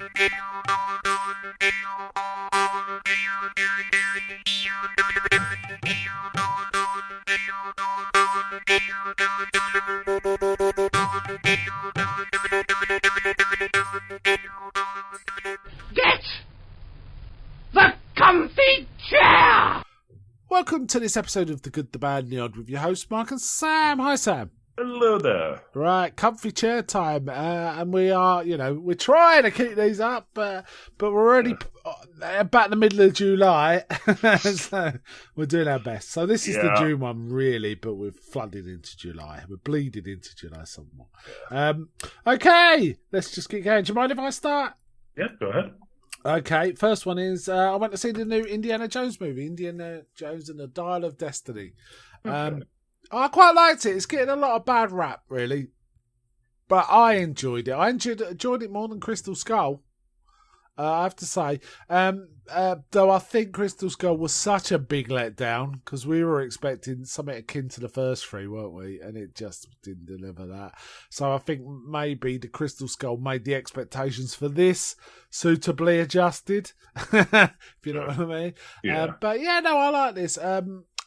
Get the comfy chair! Welcome to this episode of The Good, the Bad and the Odd with your hosts Mark and Sam. Hi Sam. Hello there. Right, comfy chair time, and we are, we're trying to keep these up, but we're already about the middle of July, so we're doing our best. So this is the June one, really, but we've flooded into July. We're bleeding into July somewhat. Okay, let's just get going. Do you mind if I start? Yeah, go ahead. Okay, first one is I went to see the new Indiana Jones movie, Indiana Jones and the Dial of Destiny. Okay. I quite liked it. It's getting a lot of bad rap, really, but I enjoyed it. I enjoyed it more than Crystal Skull, I have to say. Though I think Crystal Skull was such a big letdown because we were expecting something akin to the first three, weren't we? And it just didn't deliver that. So I think maybe the Crystal Skull made the expectations for this suitably adjusted, if you know what I mean. Yeah. But yeah, no, I like this.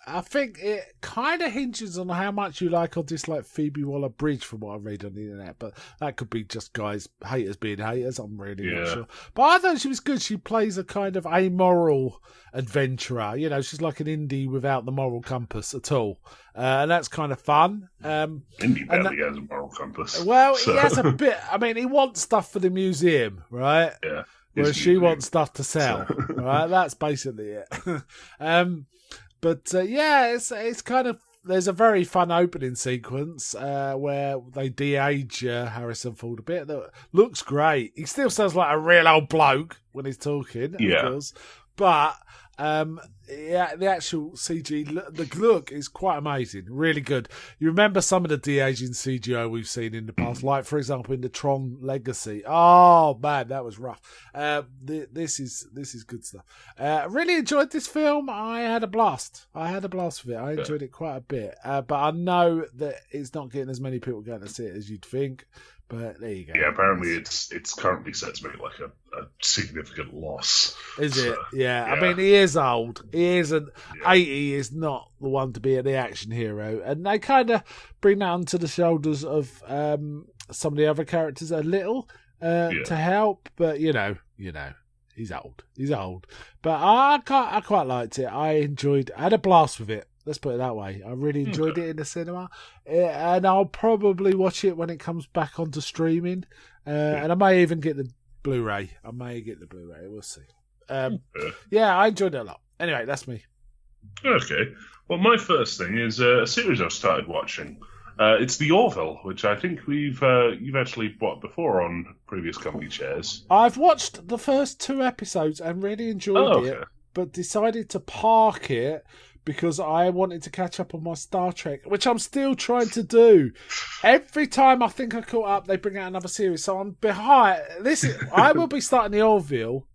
I think it kind of hinges on how much you like or dislike Phoebe Waller-Bridge from what I read on the internet, but that could be just haters being haters. I'm really not sure. But I thought she was good. She plays a kind of amoral adventurer. She's like an indie without the moral compass at all. And that's kind of fun. Indy barely has a moral compass. Well, he has a bit. I mean, he wants stuff for the museum, right? Yeah. Whereas she wants stuff to sell, right? That's basically it. But it's kind of, there's a very fun opening sequence where they de-age Harrison Ford a bit. That looks great. He still sounds like a real old bloke when he's talking, of course. But the actual CG, the look is quite amazing, really good. You remember some of the de-aging CGI we've seen in the past, like for example in the Tron Legacy. Oh man, that was rough. This is good stuff. Really enjoyed this film. I had a blast with it. I enjoyed it quite a bit. But I know that it's not getting as many people going to see it as you'd think. But there you go. Yeah, apparently it's currently set to make like a significant loss. Is it? Yeah. I mean, he is old. He isn't. 80 is not the one to be the action hero. And they kind of bring that onto the shoulders of some of the other characters a little to help. But, he's old. He's old. But I quite liked it. I had a blast with it. Let's put it that way. I really enjoyed it in the cinema. And I'll probably watch it when it comes back onto streaming. And I may even get the Blu-ray. We'll see. I enjoyed it a lot. Anyway, that's me. Okay. Well, my first thing is a series I've started watching. It's The Orville, which I think you've actually watched before on previous Comfy Chairs. I've watched the first 2 episodes and really enjoyed it, but decided to park it because I wanted to catch up on my Star Trek, which I'm still trying to do. Every time I think I caught up, they bring out another series, so I'm behind. I will be starting the Orville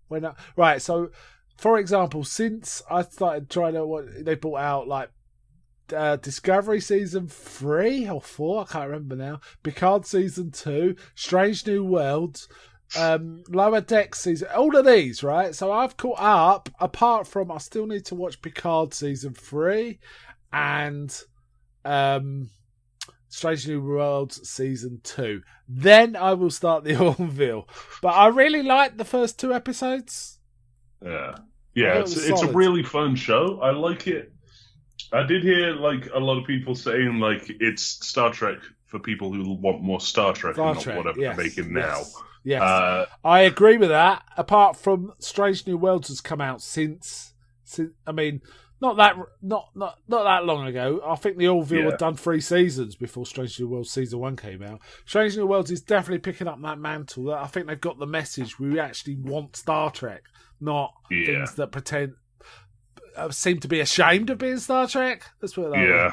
right. So, for example, since I started trying to, they brought out like Discovery season 3 or 4, I can't remember now. Picard season 2, Strange New Worlds. Lower Deck season, all of these, right? So I've caught up, apart from I still need to watch Picard season 3 and Strange New Worlds season 2. Then I will start the Orville. But I really liked the first 2 episodes. Yeah, it's a really fun show. I like it. I did hear like a lot of people saying like it's Star Trek for people who want more Star Trek and not whatever they're making now. Yes, I agree with that. Apart from Strange New Worlds has come out since I mean, not that long ago. I think the Orville had done 3 seasons before Strange New Worlds season 1 came out. Strange New Worlds is definitely picking up that mantle. I think they've got the message. We actually want Star Trek, not things that pretend seem to be ashamed of being Star Trek. Let's put it that way.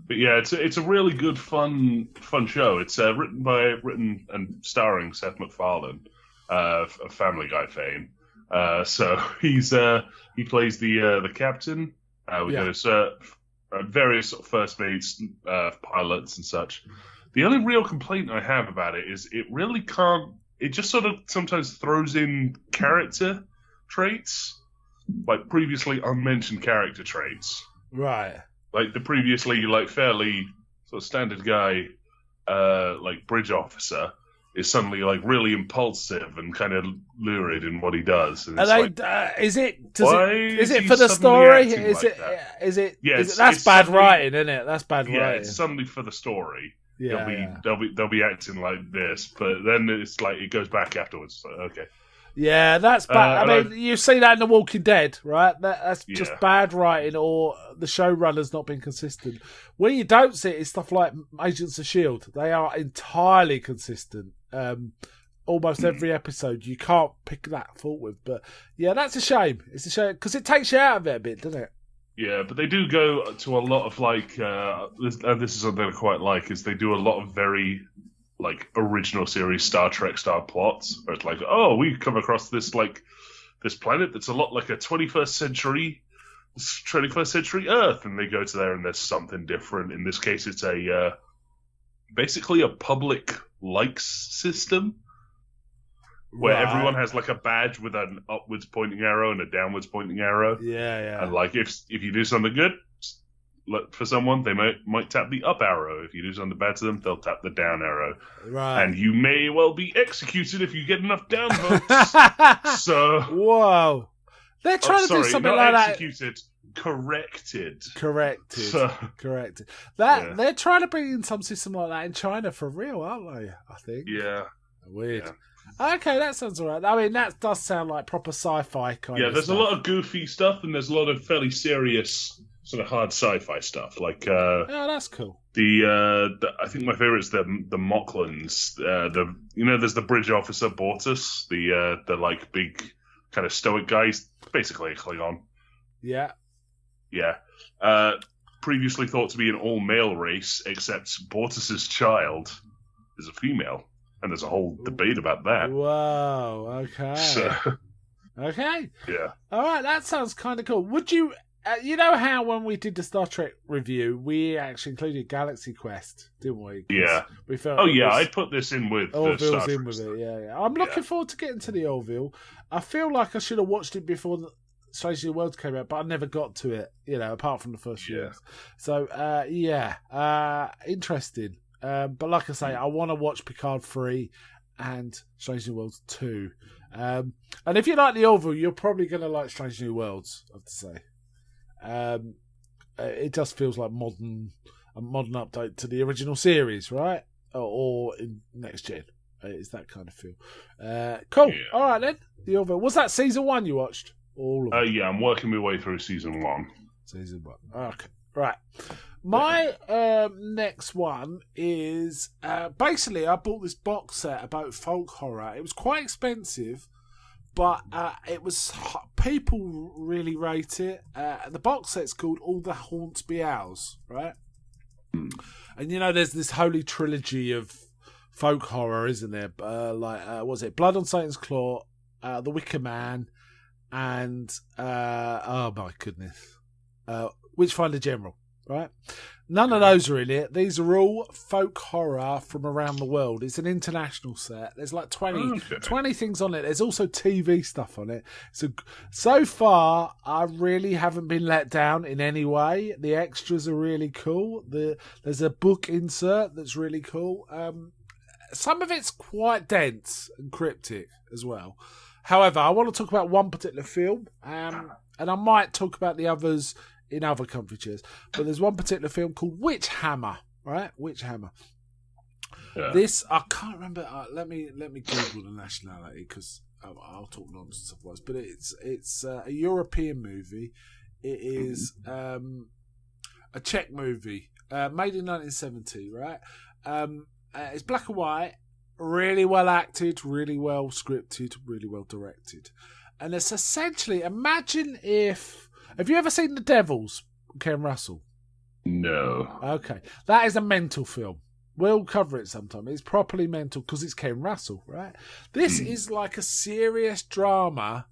But yeah, it's a really good fun show. It's written and starring Seth MacFarlane of Family Guy fame. So he plays the captain. We got his various sort of first mates, pilots and such. The only real complaint I have about it is it really can't it just sort of sometimes throws in character traits, like previously unmentioned character traits. Right. Like the previously fairly sort of standard guy, like bridge officer, is suddenly like really impulsive and kind of lurid in what he does. And Are it's they? like, Is it he for the suddenly story? acting Is like it? that? Is it? Yeah, That's it's bad suddenly- writing, isn't it? That's bad Yeah, writing. it's suddenly for the story. Yeah, They'll be acting like this, but then it's like it goes back afterwards. So, okay. Yeah, that's bad. I and mean, you see that in The Walking Dead, right? That's just Yeah. bad writing, or the showrunner's not been consistent. Where you don't see it is stuff like Agents of S.H.I.E.L.D. They are entirely consistent. Almost every episode, you can't pick that fault with. But yeah, that's a shame. It's a shame because it takes you out of it a bit, doesn't it? Yeah, but they do go to a lot of like this is something I quite like, is they do a lot of very like original series Star Trek style plots where it's like, oh, we come across this planet that's a lot like a 21st century Earth, and they go to there and there's something different. In this case, it's a basically a public likes system where Right. everyone has like a badge with an upwards pointing arrow and a downwards pointing arrow. Yeah. And like if you do something good for someone, they might tap the up arrow. If you do something bad to them, they'll tap the down arrow. Right. And you may well be executed if you get enough down votes. So Whoa. They're trying to do something not like that. executed, corrected. Corrected. So, Corrected. Yeah. They're trying to bring in some system like that in China for real, aren't they? I think. yeah. Weird. Yeah. Okay, that sounds alright. I mean, that does sound like proper sci-fi kind Yeah, of there's stuff. a lot of goofy stuff and there's a lot of fairly serious sort of hard sci-fi stuff. Like Yeah, that's cool. the I think my favorite is the Mocklans. There's the bridge officer Bortus, the like big kind of stoic guy. He's basically a Klingon. Yeah. Yeah. Previously thought to be an all-male race, except Bortus's child is a female. And there's a whole debate about that. Whoa. Okay. So, Okay. yeah. All right. That sounds kind of cool. Would you? You know how when we did the Star Trek review, we actually included Galaxy Quest, didn't we? 'Cause Yeah. We felt. Oh, it yeah, was- I put this in with the Orville's Star Trek in with stuff. it, yeah. I'm looking forward to getting to the Orville. I feel like I should have watched it before Strange New Worlds came out, but I never got to it, apart from the first few Yeah. years. So, interesting. But like I say, I want to watch Picard 3 and Strange New Worlds 2. And if you like the Orville, you're probably going to like Strange New Worlds, I have to say. It just feels like a modern update to the original series, right? Or in next gen. It's that kind of feel. Cool. Yeah. All right then. The Orville. Was that season 1 you watched? All of it. Yeah, I'm working my way through season 1. Season 1. Okay. Right. My next one is basically I bought this box set about folk horror. It was quite expensive, but it was people really rate it. The box set's called All the Haunts Be Ours, right? And there's this holy trilogy of folk horror, isn't there? Was it Blood on Satan's Claw, The Wicker Man, and oh my goodness, Witchfinder General, right? None of those are in it. These are all folk horror from around the world. It's an international set. There's like 20 things on it. There's also TV stuff on it. So far, I really haven't been let down in any way. The extras are really cool. There's a book insert that's really cool. Some of it's quite dense and cryptic as well. However, I want to talk about one particular film, and I might talk about the others in other conferences. But there's one particular film called Witch Hammer, right? Witch Hammer. Yeah. This I can't remember. Let me Google the nationality because I'll talk nonsense otherwise. But it's a European movie. It is a Czech movie made in 1970, right? It's black and white. Really well acted, really well scripted, really well directed. And it's essentially, imagine have you ever seen The Devils, Ken Russell? No. Okay. That is a mental film. We'll cover it sometime. It's properly mental because it's Ken Russell, right? This is like a serious drama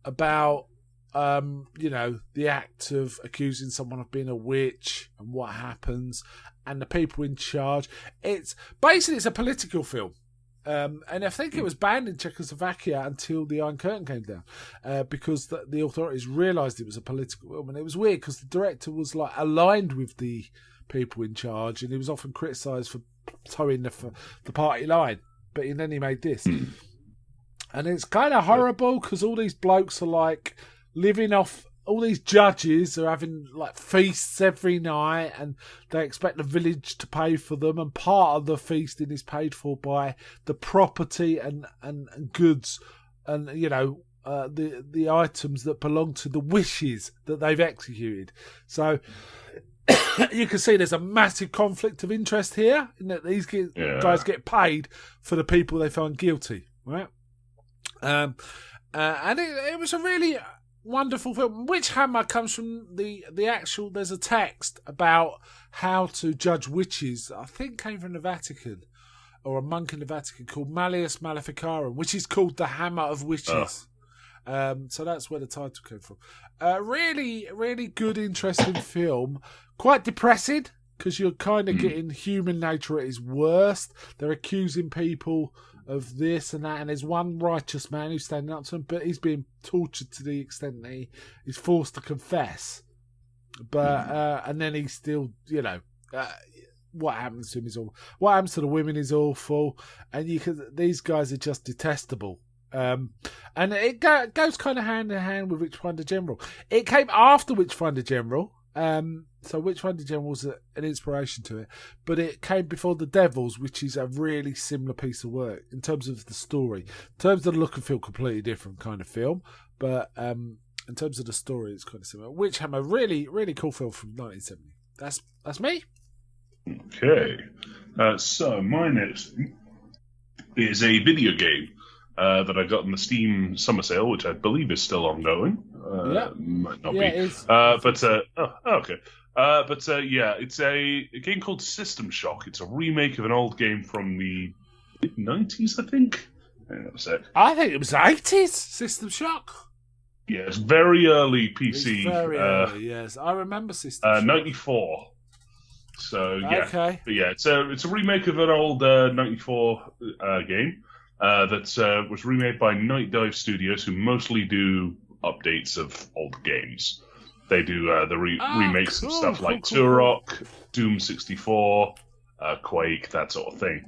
about, the act of accusing someone of being a witch and what happens and the people in charge. It's a political film. And I think it was banned in Czechoslovakia until the Iron Curtain came down, because the authorities realised it was a political film. And it was weird because the director was like aligned with the people in charge, and he was often criticised for towing the party line. But then he made this. And it's kind of horrible because all these blokes are like living off. All these judges are having like feasts every night, and they expect the village to pay for them. And part of the feasting is paid for by the property and goods, and the items that belong to the wishes that they've executed. So you can see there's a massive conflict of interest here, in that these guys get paid for the people they find guilty, right? And it was a really wonderful film. Witchhammer comes from the actual. There's a text about how to judge witches. I think came from the Vatican, or a monk in the Vatican called Malleus Maleficarum, which is called the Hammer of Witches. So that's where the title came from. Really, really good, interesting film. Quite depressing because you're kind of getting human nature at its worst. They're accusing people of this and that, and there's one righteous man who's standing up to him, but he's being tortured to the extent that he is forced to confess. But and then he's still, what happens to him is awful. What happens to the women is awful, and these guys are just detestable. And it goes kind of hand in hand with Witchfinder General. It came after Witchfinder General. So Witchfinder General was an inspiration to it, but it came before The Devils, which is a really similar piece of work in terms of the story. In terms of the look and feel, completely different kind of film, but in terms of the story, it's kind of similar. Witchhammer, really, really cool film from 1970. That's me. Okay, so my next is a video game that I got in the Steam summer sale, which I believe is still ongoing. Might not be. It is. Okay. It's a game called System Shock. It's a remake of an old game from the mid-90s, I think. Hang on a sec. I think it was 80s, System Shock. Yeah, it's very early PC. It's very early, yes. I remember System Shock. 94. So, yeah. Okay. But yeah, it's a remake of an old 94 game that was remade by Night Dive Studios, who mostly do updates of old games. They do the remakes of stuff like Turok, Doom 64, Quake, that sort of thing.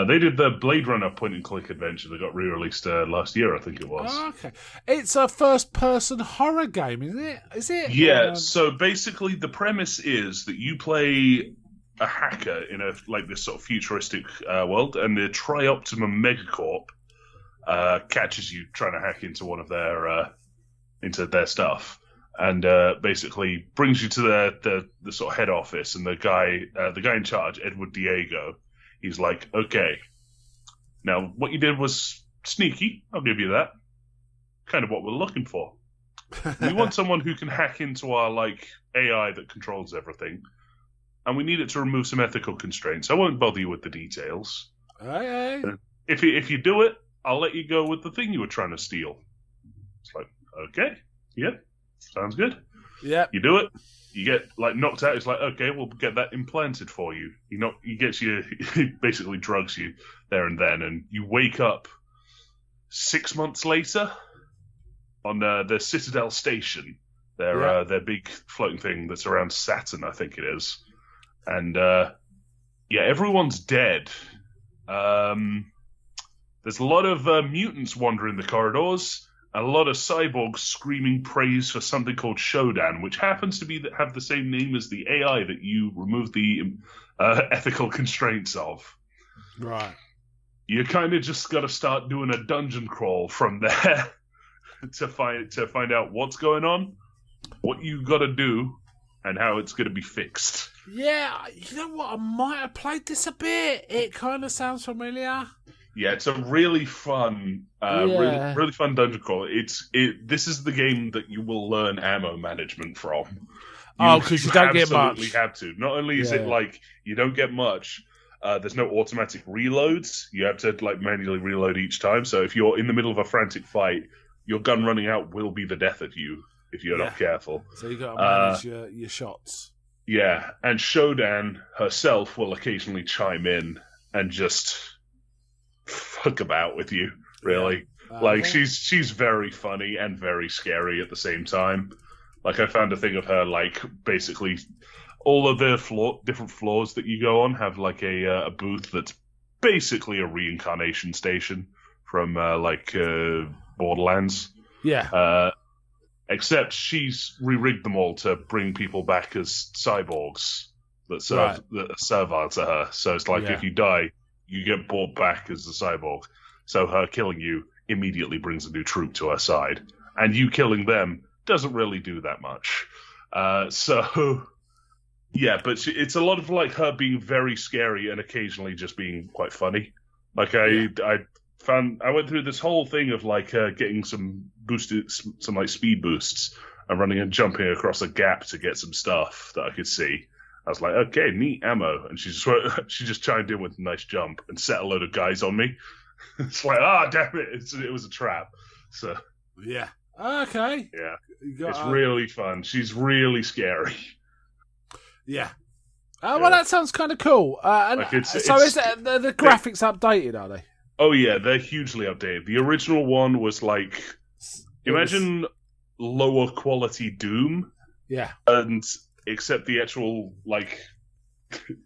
They did the Blade Runner point-and-click adventure that got re-released last year, I think it was. Okay. It's a first-person horror game, isn't it? Is it? Yeah, so basically the premise is that you play a hacker in this sort of futuristic world, and the Trioptimum Megacorp catches you trying to hack into one of into their stuff, and basically brings you to the sort of head office, and the guy in charge, Edward Diego, he's like, okay, now what you did was sneaky, I'll give you that, kind of what we're looking for. We want someone who can hack into our AI that controls everything, and we need it to remove some ethical constraints. I won't bother you with the details. Okay. If you do it, I'll let you go with the thing you were trying to steal. It's like, okay, yeah, sounds good. Yeah. You do it, you get knocked out. It's like, okay, we'll get that implanted for you. He gets you, he basically drugs you there and then, and you wake up 6 months later on the Citadel Station. Their big floating thing that's around Saturn, I think it is. And everyone's dead. There's a lot of mutants wandering the corridors, and a lot of cyborgs screaming praise for something called Shodan, which happens to have the same name as the AI that you remove the ethical constraints of. Right. You kind of just got to start doing a dungeon crawl from there to find out what's going on, what you got to do, and how it's going to be fixed. Yeah, you know what? I might have played this a bit. It kind of sounds familiar. Yeah, it's a really fun, really fun dungeon crawl. This is the game that you will learn ammo management from. Because you don't get much. Absolutely have to. Not only is it you don't get much, there's no automatic reloads. You have to manually reload each time. So if you're in the middle of a frantic fight, your gun running out will be the death of you if you're not careful. So you got to manage your shots. Yeah, and Shodan herself will occasionally chime in and just fuck about with you, really. Like, she's very funny and very scary at the same time. Like, I found a thing of her, like, basically all of the different floors that you go on have, like, a booth that's basically a reincarnation station from, Borderlands. Yeah. Except she's re-rigged them all to bring people back as cyborgs that serve to her. So it's like, if you die, you get brought back as a cyborg. So her killing you immediately brings a new troop to her side. And you killing them doesn't really do that much. Yeah, but it's a lot of like her being very scary and occasionally just being quite funny. Like I went through this whole thing of like getting some like speed boosts and running and jumping across a gap to get some stuff that I could see. I was like, okay, neat ammo, and she just chimed in with a nice jump and set a load of guys on me. It's like, damn it, it was a trap. So yeah, okay, yeah, it's really fun. She's really scary. Yeah. Well, that sounds kind of cool. Is the graphics updated? Are they? Oh yeah, they're hugely updated. The original one was like, imagine lower quality Doom. Yeah. And except the actual like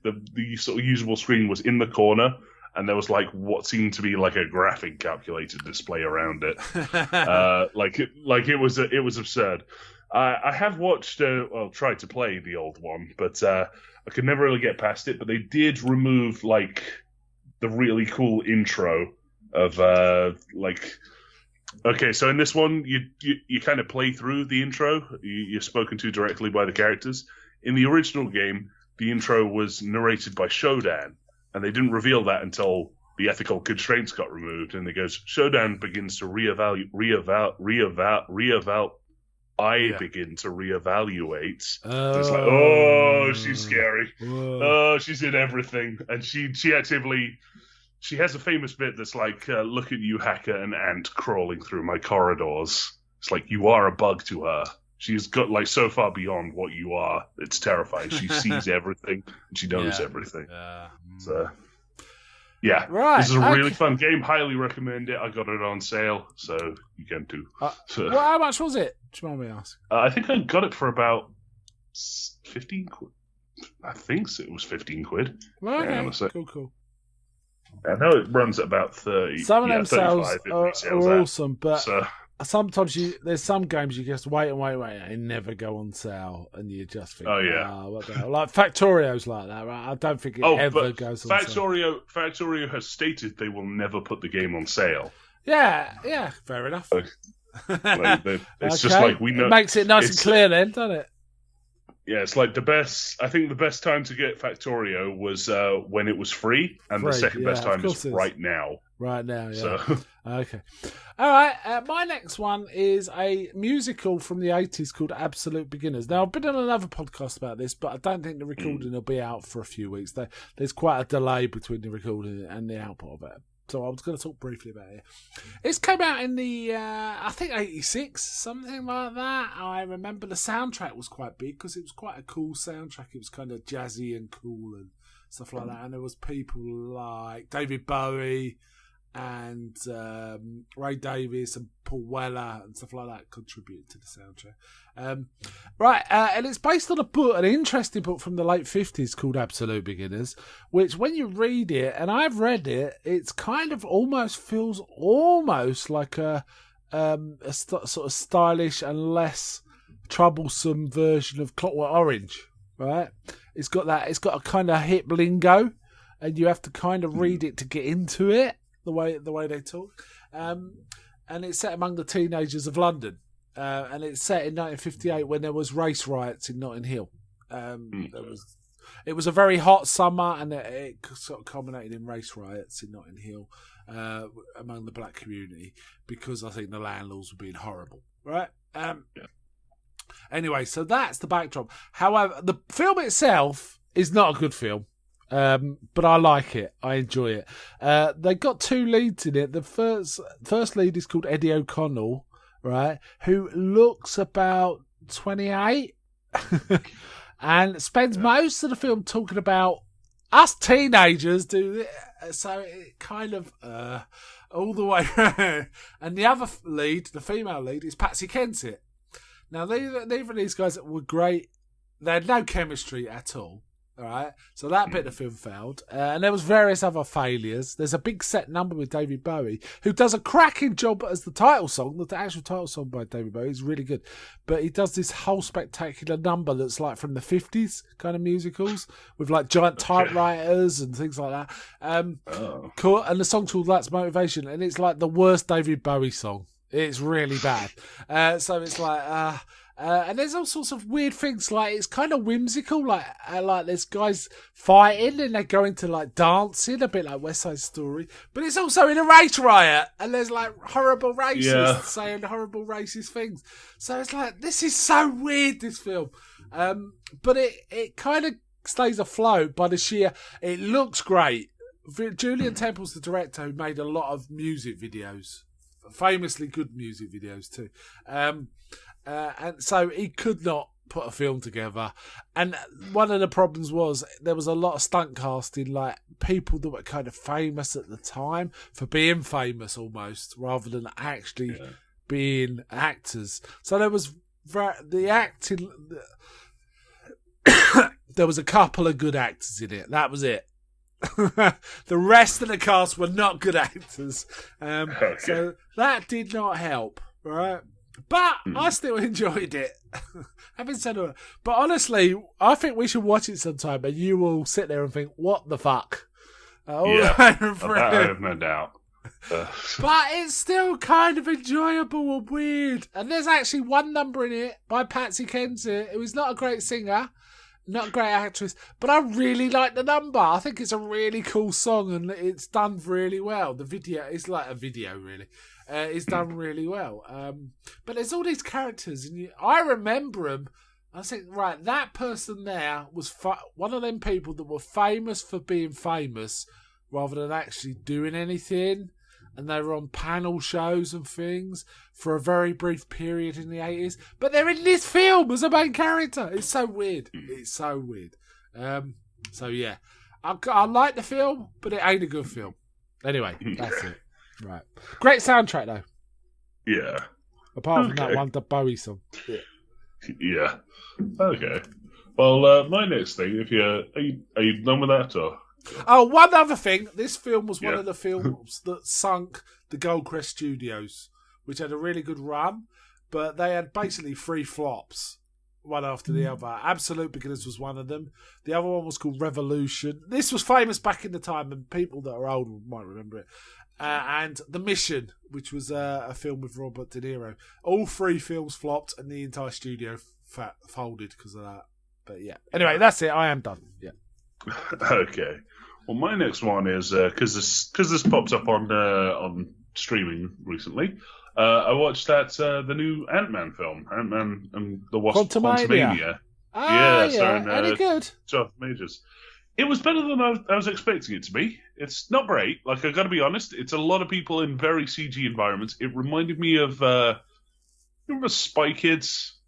the sort of usable screen was in the corner, and there was like what seemed to be like a graphic calculator display around it. It was absurd. I have watched, tried to play the old one, but I could never really get past it. But they did remove like the really cool intro of okay, so in this one you kind of play through the intro. You're spoken to directly by the characters. In the original game, the intro was narrated by Shodan, and they didn't reveal that until the ethical constraints got removed. And it goes, Shodan begins to begin to reevaluate. It's like, she's scary. Whoa. She's in everything, and she has a famous bit that's like, look at you, hacker, an ant crawling through my corridors. It's like, you are a bug to her. She's got like so far beyond what you are. It's terrifying. She sees everything and she knows everything. So yeah, right. This is a really fun game. Highly recommend it. I got it on sale, so you can too. How much was it? Do you mind me asking? I think I got it for about 15 quid. I think it was 15 quid. Well, okay, cool. I know it runs at about 30. Some of them sales are awesome, but sometimes there's some games you just wait, and never go on sale, and you just think, what the hell? Like Factorio's like that, right? I don't think it ever goes on sale. Factorio has stated they will never put the game on sale. Yeah, fair enough. It's just like we know. It makes it nice and clear then, doesn't it? Yeah, it's like I think the best time to get Factorio was when it was free, and the second best time is right now. Right now, yeah. So. Okay. All right, my next one is a musical from the 80s called Absolute Beginners. Now, I've been on another podcast about this, but I don't think the recording will be out for a few weeks. There's quite a delay between the recording and the output of it. So I was going to talk briefly about it. It came out in the, I think, 86, something like that. I remember the soundtrack was quite big because it was quite a cool soundtrack. It was kind of jazzy and cool and stuff like that. And there was people like David Bowie and Ray Davies and Paul Weller and stuff like that contributed to the soundtrack. And it's based on an interesting book from the late 50s called Absolute Beginners, which when you read it, and I've read it, it's kind of feels almost like a sort of stylish and less troublesome version of Clockwork Orange, right? It's got a kind of hip lingo, and you have to kind of read it to get into it. The way they talk, and it's set among the teenagers of London, and it's set in 1958 when there was race riots in Notting Hill. It was a very hot summer, and it sort of culminated in race riots in Notting Hill among the black community because I think the landlords were being horrible, right? Anyway, so that's the backdrop. However, the film itself is not a good film. But I like it. I enjoy it. They got two leads in it. The first lead is called Eddie O'Connell, right? Who looks about 28 and spends most of the film talking about us teenagers do it, so it kind of all the way around. And the other lead, the female lead, is Patsy Kensit. Now, neither of these guys were great. They had no chemistry at all. All right, so that bit of the film failed, and there was various other failures. There's a big set number with David Bowie, who does a cracking job as the title song. The actual title song by David Bowie is really good, but he does this whole spectacular number that's like from the 50s kind of musicals with like giant typewriters and things like that. Cool, and the song's called "That's Motivation," and it's like the worst David Bowie song. It's really bad. So it's like. And there's all sorts of weird things, like it's kind of whimsical, like there's guys fighting and they're going to like dancing, a bit like West Side Story, but it's also in a race riot and there's like horrible racists saying horrible racist things. So it's like, this is so weird, this film. But it kind of stays afloat by the sheer, it looks great. Julian Temple's the director who made a lot of music videos, famously good music videos too. And so he could not put a film together. And one of the problems was there was a lot of stunt casting, like people that were kind of famous at the time for being famous almost, rather than actually being actors. So there was the acting. There was a couple of good actors in it. That was it. The rest of the cast were not good actors. So that did not help, right? But I still enjoyed it. Having said that, but honestly, I think we should watch it sometime, and you will sit there and think, "What the fuck?" I have no doubt. But it's still kind of enjoyable and weird. And there's actually one number in it by Patsy Kensit, who is not a great singer, not a great actress, but I really like the number. I think it's a really cool song, and it's done really well. The video is like a video, really. It's done really well. But there's all these characters, and I remember them. I think, right, that person there was one of them people that were famous for being famous rather than actually doing anything. And they were on panel shows and things for a very brief period in the 80s. But they're in this film as a main character. It's so weird. It's so weird. So, yeah. I like the film, but it ain't a good film. Anyway, that's it. Right. Great soundtrack, though. Yeah. Apart from that one, the Bowie song. Yeah. Okay. Well, my next thing, are you done with that, or? Oh, one other thing. This film was one of the films that sunk the Goldcrest Studios, which had a really good run, but they had basically 3 flops, one after the other. Absolute Beginners was one of them. The other one was called Revolution. This was famous back in the time, and people that are old might remember it. And The Mission, which was a film with Robert De Niro. All 3 films flopped, and the entire studio folded because of that. But yeah. Anyway, that's it. I am done. Yeah. Okay. Well, my next one is because this pops up on streaming recently. I watched the new Ant-Man film, Ant-Man and the Wasp: Quantumania. Starring any good? Jonathan Majors. It was better than I was expecting it to be. It's not great. Like, I got to be honest, it's a lot of people in very CG environments. It reminded me of remember Spy Kids.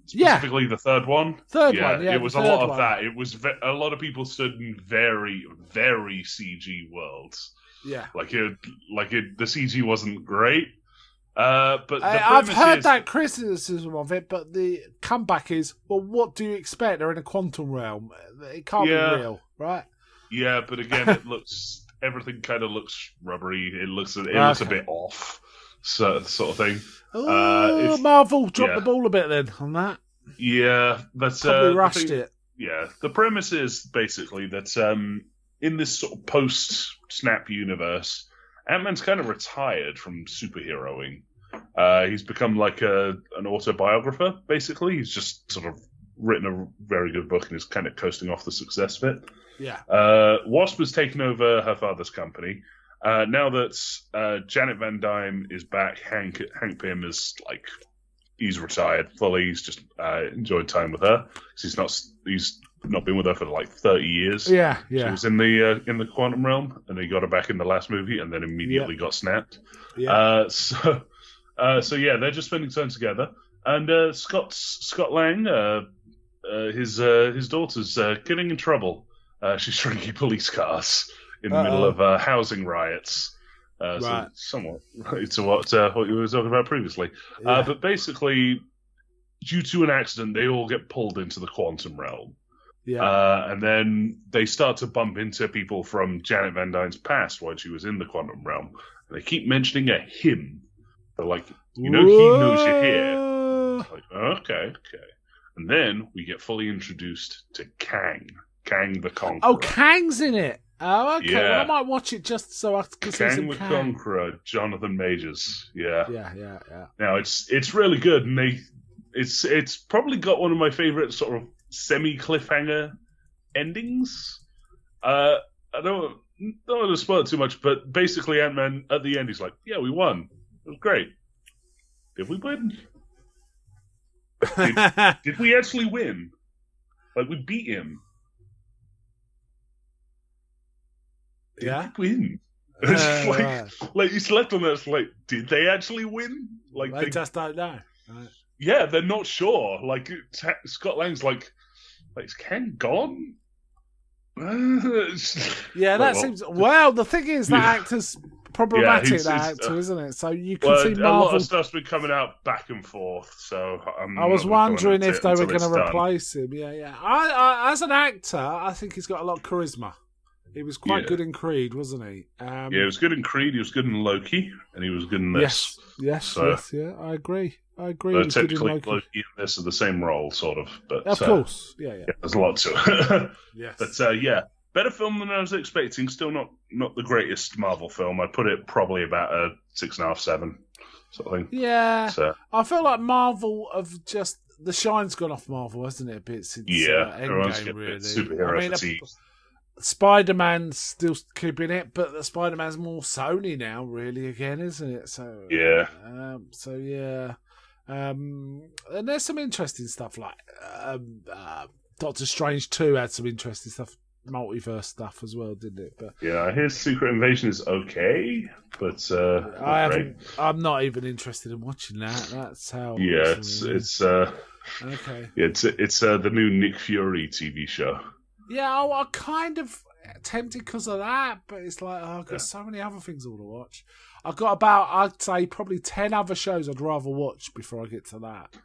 Specifically the third one. It was a lot of that. It was a lot of people stood in very, very CG worlds. Yeah, the CG wasn't great. But I've heard that criticism of it, but the comeback is, well, what do you expect? They're in a quantum realm. It can't be real, right? Yeah, but again, everything kind of looks rubbery. It looks a bit off, sort of thing. Oh, Marvel dropped the ball a bit then on that. Yeah, that's probably rushed it. Yeah, the premise is basically that in this sort of post-Snap universe, Ant-Man's kind of retired from superheroing. He's become like an autobiographer, basically. He's just sort of written a very good book and is kind of coasting off the success of it. Yeah. Wasp has taken over her father's company. Now that Janet Van Dyne is back, Hank Pym is he's retired fully. He's just enjoyed time with her. He's not been with her for 30 years. Yeah. She was in the quantum realm, and they got her back in the last movie, and then immediately got snapped. Yeah. So they're just spending time together. And Scott Lang, his daughter's getting in trouble. She's shrinking police cars in the Uh-oh. middle of housing riots. So Right. somewhat right to what you were talking about previously. Yeah. But basically, due to an accident, they all get pulled into the quantum realm. Yeah. And then they start to bump into people from Janet Van Dyne's past when she was in the quantum realm. And they keep mentioning a him. They're like, you know, he knows you're here. Like, okay. And then we get fully introduced to Kang the Conqueror. Oh, Kang's in it. Oh, okay. Yeah. Well, I might watch it just so I can see Kang some the Kang. Conqueror, Jonathan Majors. Yeah. Yeah. Now it's really good, and it's probably got one of my favorite sort of semi cliffhanger endings. I don't want to spoil it too much, but basically Ant-Man at the end he's like, "Yeah, we won. It was great. Did we win? Did we actually win? Like we beat him? Did Yeah. we win?" Right. Like he's left on that. It's like, did they actually win? Like They just don't know. Right. yeah, they're not sure. Like Scott Lang's like is Kang gone? Yeah, that seems. Well, the thing is, that actor's problematic. he's- that he's, actor, isn't it? So you can Well, see a lot Marvel. of stuff's been coming out back and forth, so I was wondering if they were going to to replace him. Yeah. I, as an actor, I think he's got a lot of charisma. He was quite good in Creed, wasn't he? Yeah, he was good in Creed. He was good in Loki, and he was good in this. Yes. Yeah, I agree. He was good in Technically, Loki. Loki and this are the same role, sort of. But Of course, yeah. there's a lot to it. Yes. But yeah, better film than I was expecting. Still not the greatest Marvel film. I put it probably about a 6.5, 7 sort of thing. Yeah, So, I feel like Marvel have just the shine's gone off Marvel, hasn't it? A bit since everyone's Endgame, getting a really. bit superhero fatigue. Spider-Man's still keeping it, but the Spider-Man's more Sony now, really, again, isn't it? So Yeah. And there's some interesting stuff like Doctor Strange 2 had some interesting stuff, multiverse stuff as well, didn't it? But Yeah, his Secret Invasion is okay, but I'm not even interested in watching that. That's how. Yeah, it's okay. It's the new Nick Fury TV show. Yeah, I kind of tempted because of that, but it's like I've got so many other things I want to watch. I've got I'd say probably 10 other shows I'd rather watch before I get to that.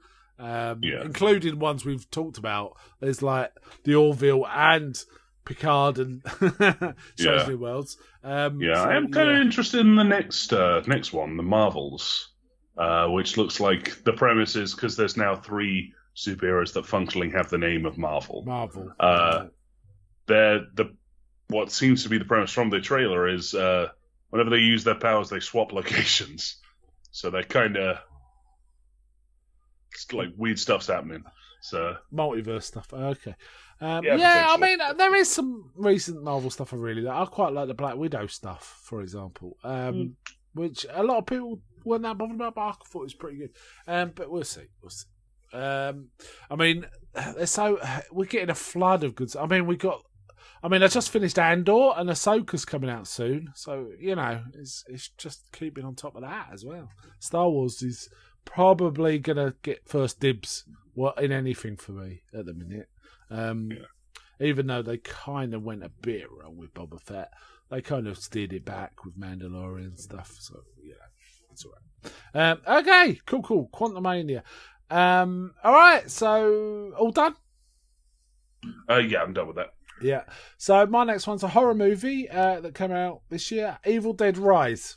Including ones we've talked about. There's like The Orville and Picard and Strange New Worlds. I am kind of interested in the next one, The Marvels, which looks like the premise is because there's now 3 superheroes that functionally have the name of Marvel. What seems to be the premise from the trailer is whenever they use their powers, they swap locations. So they're kind of like weird stuff's happening. So multiverse stuff. Okay. Yeah, I mean, there is some recent Marvel stuff I really like. I quite like the Black Widow stuff, for example, which a lot of people weren't that bothered about, but I thought it was pretty good. But we'll see. I mean, we're getting a flood of goods. I just finished Andor, and Ahsoka's coming out soon, so it's just keeping on top of that as well. Star Wars is probably gonna get first dibs in anything for me at the minute. Even though they kind of went a bit wrong with Boba Fett, they kind of steered it back with Mandalorian stuff. So it's alright. Okay, cool. Quantumania. All right, so all done. Yeah, I'm done with that. Yeah. So my next one's a horror movie that came out this year, Evil Dead Rise.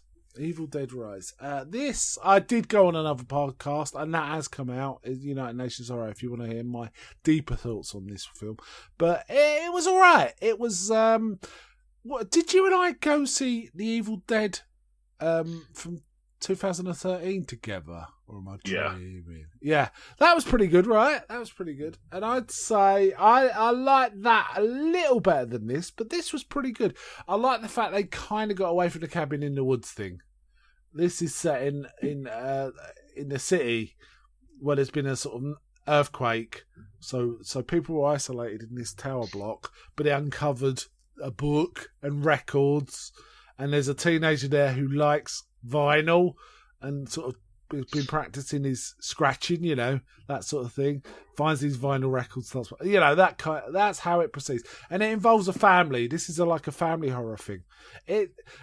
This, I did go on another podcast, and that has come out, United Nations Horror, if you want to hear my deeper thoughts on this film. But it was all right. It was, did you and I go see The Evil Dead from 2013 together? Or am I dreaming? Yeah, that was pretty good, right? That was pretty good. And I'd say I like that a little better than this, but this was pretty good. I like the fact they kind of got away from the cabin in the woods thing. This is set in the city where there's been a sort of earthquake. So people were isolated in this tower block, but they uncovered a book and records, and there's a teenager there who likes vinyl and sort of been practicing his scratching, that sort of thing. Finds these vinyl records, that's how it proceeds, and it involves a family. This is like a family horror thing.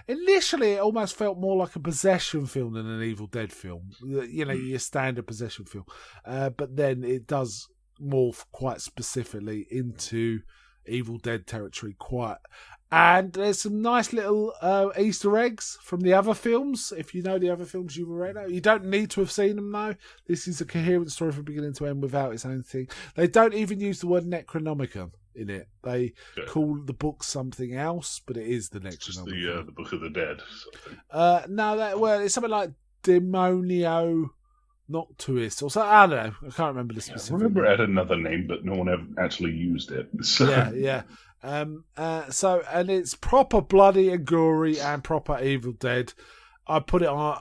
Initially it almost felt more like a possession film than an Evil Dead film. Your standard possession film, but then it does morph quite specifically into Evil Dead territory. And there's some nice little Easter eggs from the other films. If you know the other films you've already, you don't need to have seen them though. This is a coherent story from beginning to end without its own thing. They don't even use the word Necronomicon in it. They call the book something else, but it is the Necronomicon. Just the Book of the Dead. No, it's something like Demonio Noctuis or something. I don't know. I can't remember the specific. I remember it had another name, but no one ever actually used it. So. Yeah. And it's proper bloody and gory and proper Evil Dead. I put it on,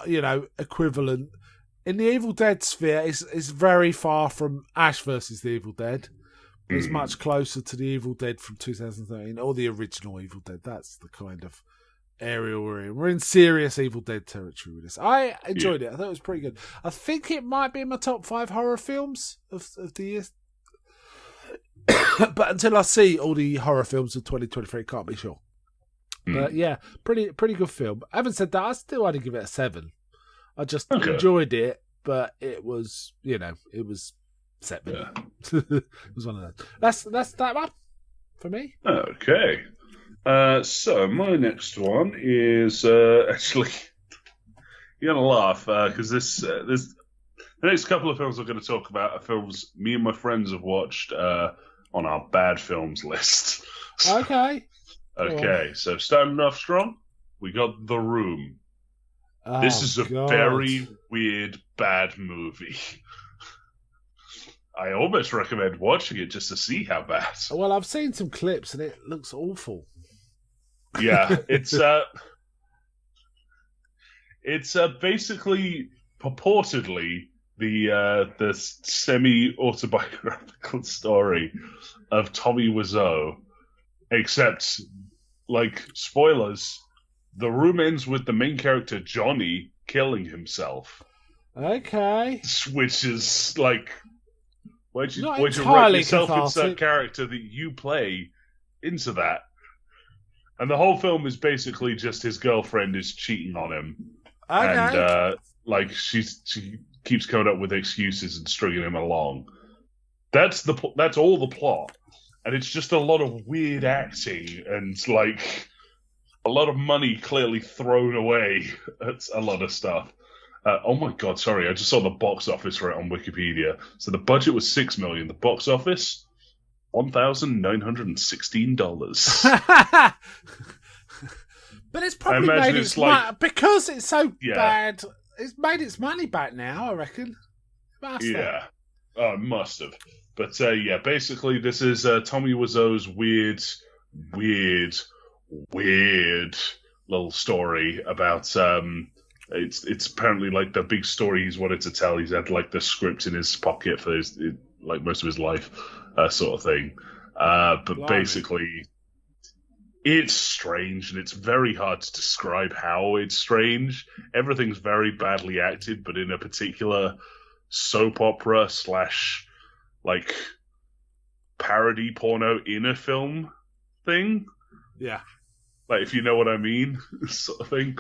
equivalent. In the Evil Dead sphere, it's very far from Ash versus the Evil Dead. It's much closer to the Evil Dead from 2013 or the original Evil Dead. That's the kind of area we're in. We're in serious Evil Dead territory with this. I enjoyed it. I thought it was pretty good. I think it might be in my top 5 horror films of the year. But until I see all the horror films of 2023, can't be sure. But yeah, pretty good film. Having said that, I still had to give it a 7. I just enjoyed it, but it was, it was 7. Yeah. It was one of those. That's that one for me. Okay. So my next one is actually you're gonna laugh because this the next couple of films I'm going to talk about are films me and my friends have watched on our bad films list. Okay. Okay, so starting off strong, we got The Room. This is a very weird, bad movie. I almost recommend watching it just to see how bad. Well, I've seen some clips and it looks awful. Yeah, it's basically purportedly the semi-autobiographical story of Tommy Wiseau, except, spoilers, The Room ends with the main character Johnny killing himself. Okay. Which is why'd you write yourself into that character that you play into that? And the whole film is basically just his girlfriend is cheating on him. Okay. And she keeps coming up with excuses and stringing him along. That's all the plot, and it's just a lot of weird acting and a lot of money clearly thrown away at a lot of stuff. Oh my god, sorry, I just saw the box office for it on Wikipedia. So the budget was $6 million. The box office, $1,916. But it's probably made its money because it's so bad. It's made its money back now, I reckon. It must have. But basically, this is Tommy Wiseau's weird little story about. It's apparently the big story he's wanted to tell. He's had the script in his pocket for his most of his life, sort of thing. But Blimey. Basically, it's strange, and it's very hard to describe how it's strange. Everything's very badly acted, but in a particular soap opera / parody porno in a film thing. Yeah. If you know what I mean, sort of thing.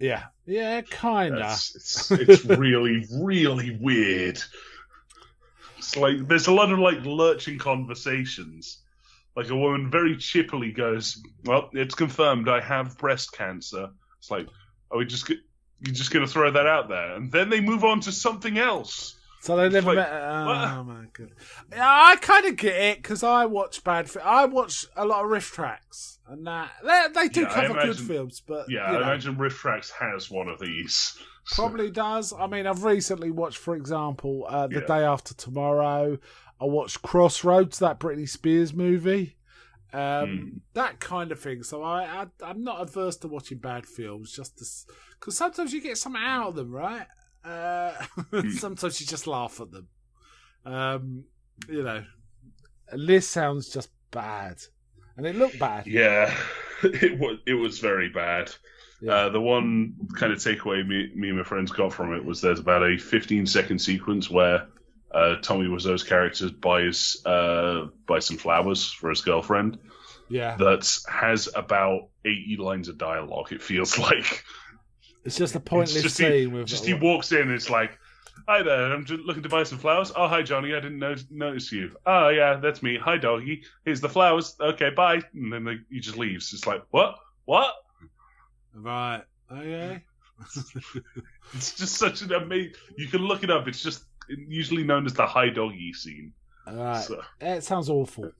Yeah. Yeah, kinda. It's really, really weird. It's there's a lot of lurching conversations. A woman very chippily goes, "Well, it's confirmed I have breast cancer." It's are we you're just going to throw that out there? And then they move on to something else. So they never met. Oh my god! Yeah, I kind of get it because I watch I watch a lot of riff tracks, and they do cover good films. But I imagine Riff Tracks has one of these. Probably does. I mean, I've recently watched, for example, The Day After Tomorrow. I watched Crossroads, that Britney Spears movie. That kind of thing. So I'm not adverse to watching bad films, just because sometimes you get something out of them, right? Sometimes you just laugh at them. And this sounds just bad, and it looked bad. Yeah, it was very bad. Yeah. The one kind of takeaway me and my friends got from it was there's about a 15-second sequence where Tommy Wiseau's character buys some flowers for his girlfriend. Yeah. That has about 80 lines of dialogue. It feels like it's just a pointless scene. He walks in. And it's like, hi there. I'm just looking to buy some flowers. Oh, hi Johnny. I didn't notice you. Oh yeah, that's me. Hi doggy. Here's the flowers. Okay, bye. And then he just leaves. It's like what? Right. Okay. It's just such an amazing. You can look it up. It's just usually known as the hi doggy scene. All right. So. It sounds awful.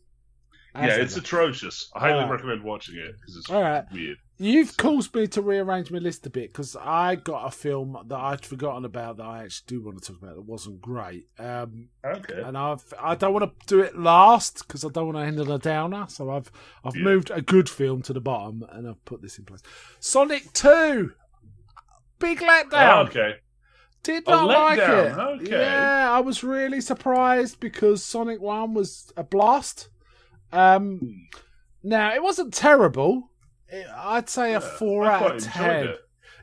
It's atrocious. I highly recommend watching it because it's weird. You've caused me to rearrange my list a bit because I got a film that I'd forgotten about that I actually do want to talk about that wasn't great. Okay. And I don't want to do it last because I don't want to end on a downer. So I've moved a good film to the bottom and I've put this in place. Sonic 2. Big letdown. Oh, okay. Did not like it. Okay. Yeah, I was really surprised because Sonic 1 was a blast. Now, it wasn't terrible. I'd say a 4 out of 10.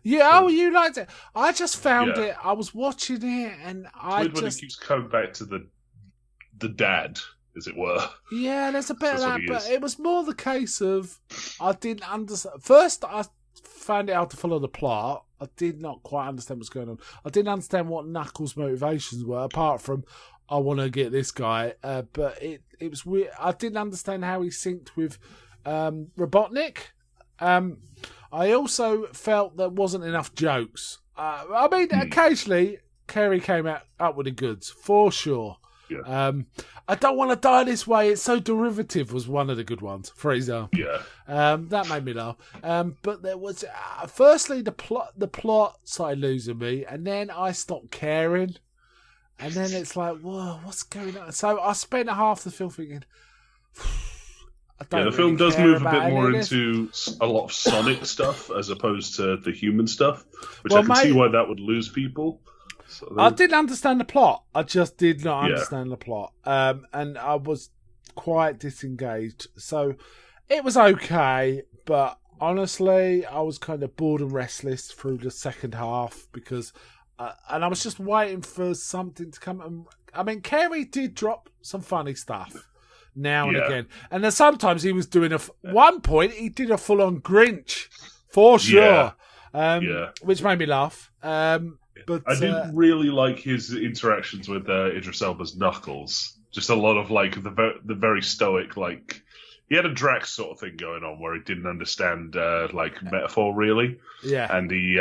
Yeah, you liked it. I just found it. I was watching it and when it keeps coming back to the dad, as it were. Yeah, there's a bit of that, but it was more the case of I didn't understand. First, I found it hard to follow the plot. I did not quite understand what's going on. I didn't understand what Knuckles' motivations were, apart from I want to get this guy. But it was weird. I didn't understand how he synced with Robotnik. I also felt there wasn't enough jokes. I mean, occasionally Kerry came up with the goods, for sure. Yeah. I don't want to die this way. It's so derivative was one of the good ones, for example. Yeah. That made me laugh. But there was firstly the plot started losing me, and then I stopped caring, and then it's like, whoa, what's going on? So I spent half the film thinking. The film does move a bit more into a lot of Sonic stuff as opposed to the human stuff, which I can see why that would lose people. So I didn't understand the plot. I just did not understand the plot. And I was quite disengaged. So it was okay, but honestly, I was kind of bored and restless through the second half because... and I was just waiting for something to come. I mean, Kerry did drop some funny stuff now and again. And then sometimes he was doing one point, he did a full-on Grinch, for sure. Which made me laugh. But I did really like his interactions with Idris Elba's Knuckles. Just a lot of like the very stoic, like he had a Drax sort of thing going on where he didn't understand like metaphor really. Yeah, and he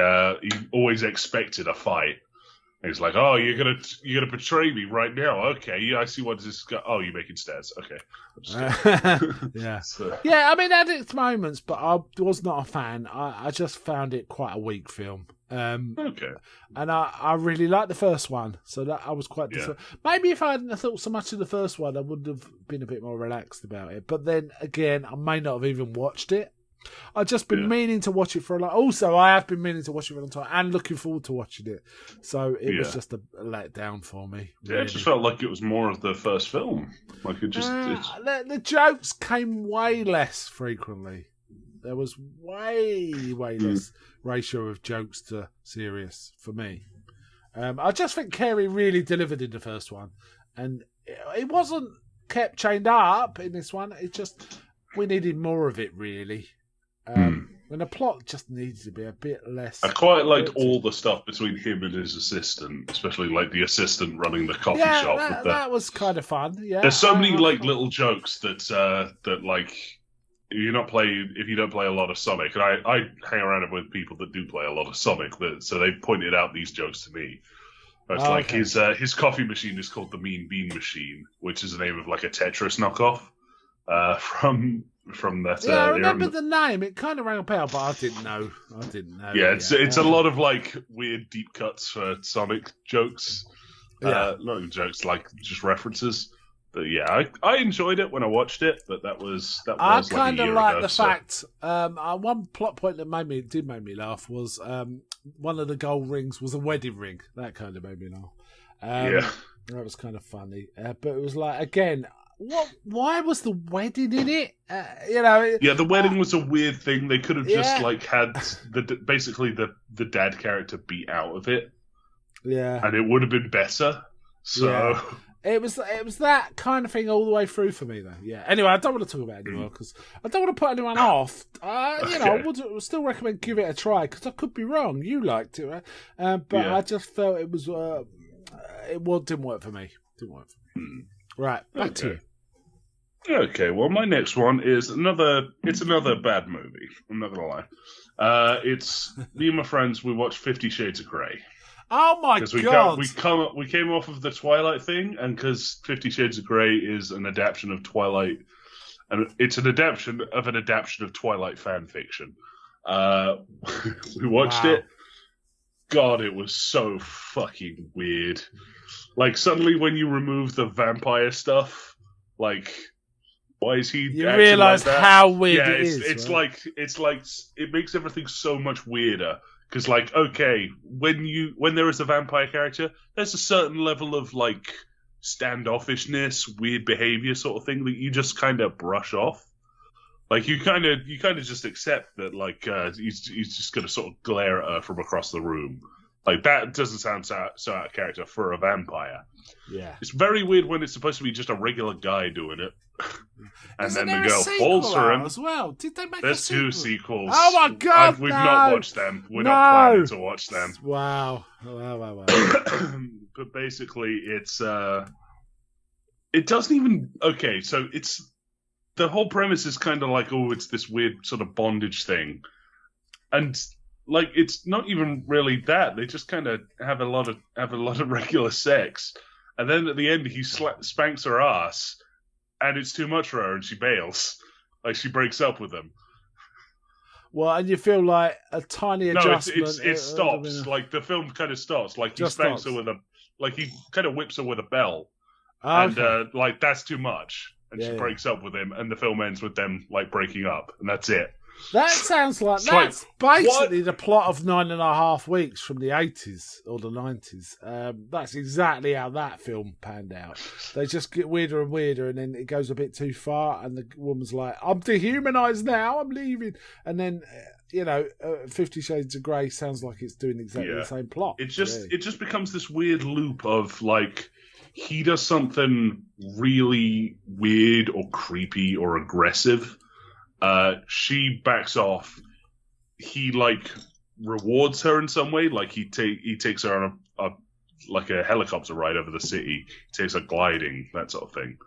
always expected a fight. And he's like, "Oh, you're gonna betray me right now? Okay, yeah, I see what this is. Oh, you're making stairs. Okay, yeah, so. Yeah. I mean, it had its moments, but I was not a fan. I just found it quite a weak film. Okay. And I really liked the first one, so that I was quite disappointed. Maybe if I hadn't thought so much of the first one, I would have been a bit more relaxed about it. But then again, I may not have even watched it. I've just been meaning to watch it for a long. Also, I have been meaning to watch it for a long time and looking forward to watching it. So it was just a letdown for me. Really. Yeah, it just felt like it was more of the first film. Like it just. The jokes came way less frequently. There was way less ratio of jokes to serious for me. I just think Kerry really delivered in the first one, and it wasn't kept chained up in this one. It just we needed more of it really. When the plot just needs to be a bit less. I quite liked all the stuff between him and his assistant, especially like the assistant running the coffee shop. That was kind of fun. Yeah, there's so many like little jokes that like. If you don't play a lot of Sonic, and I hang around with people that do play a lot of Sonic, so they pointed out these jokes to me. It's like his coffee machine is called the Mean Bean Machine, which is the name of like a Tetris knockoff from that. Yeah, I remember the name. It kind of rang a bell, but I didn't know. Yeah, it's a lot of like weird deep cuts for Sonic jokes. Not even jokes, like just references. But yeah, I enjoyed it when I watched it, but that was I like kind of a year like ago, the fact. One plot point that did make me laugh was one of the gold rings was a wedding ring. That kind of made me laugh. That was kind of funny. But it was like again, what? Why was the wedding in it? You know. Yeah, the wedding was a weird thing. They could have just Yeah. like had basically the dad character beat out of it, Yeah. and it would have been better. So Yeah. It was that kind of thing all the way through for me, though. Yeah. Anyway, I don't want to talk about it anymore because I don't want to put anyone off. You know, I would still recommend give it a try because I could be wrong. You liked it, right? But Yeah. I just felt it was didn't work for me. Didn't work for me. Right, back to you. Okay, well, my next one is another bad movie. I'm not gonna lie. It's me and my friends. We watched 50 Shades of Grey. Oh my Because god! we came off of the Twilight thing, and because 50 Shades of Grey is an adaptation of Twilight, and it's an adaptation of Twilight fan fiction. We watched Wow. it. God, it was so fucking weird. Like suddenly, when you remove the vampire stuff, like why is he? You acting realise like that? how weird Yeah, it is. it's right? like it makes everything so much weirder. Because, like, okay, when there is a vampire character, there's a certain level of, like, standoffishness, weird behavior sort of thing that you just kind of brush off. Like, you kind of just accept that, like, he's just going to sort of glare at her from across the room. Like, that doesn't sound so out of character for a vampire. Yeah. It's very weird when it's supposed to be just a regular guy doing it. And Isn't then there the a girl sequel falls for him. out as well? Did they make There's a sequel? 2 sequels. Oh my god! We've no! not watched them. We're No! not planning to watch them. Wow. Wow. But basically, it's it doesn't even okay. So it's the whole premise is kind of like, oh, it's this weird sort of bondage thing, and like it's not even really that. They just kind of have a lot of regular sex, and then at the end he spanks her ass, and it's too much for her, and she bails. Like she breaks up with him. Well, and you feel like a tiny No, adjustment. it stops. Like the film kind of stops. Like he Just spanks stops. her with he kind of whips her with a bell, Okay. and like that's too much, and Yeah, she yeah. breaks up with him, and the film ends with them like breaking up, and that's it. That sounds like It's like, that's basically the plot of 9.5 Weeks from the 80s or the 90s. That's exactly how that film panned out. They just get weirder and weirder, and then it goes a bit too far, and the woman's like, "I'm dehumanized now. I'm leaving." And then, 50 Shades of Grey sounds like it's doing exactly Yeah. the same plot. It just really. it just becomes this weird loop of like he does something really weird or creepy or aggressive. She backs off. He like rewards her in some way. Like he takes her on a helicopter ride over the city. He takes her gliding, that sort of thing.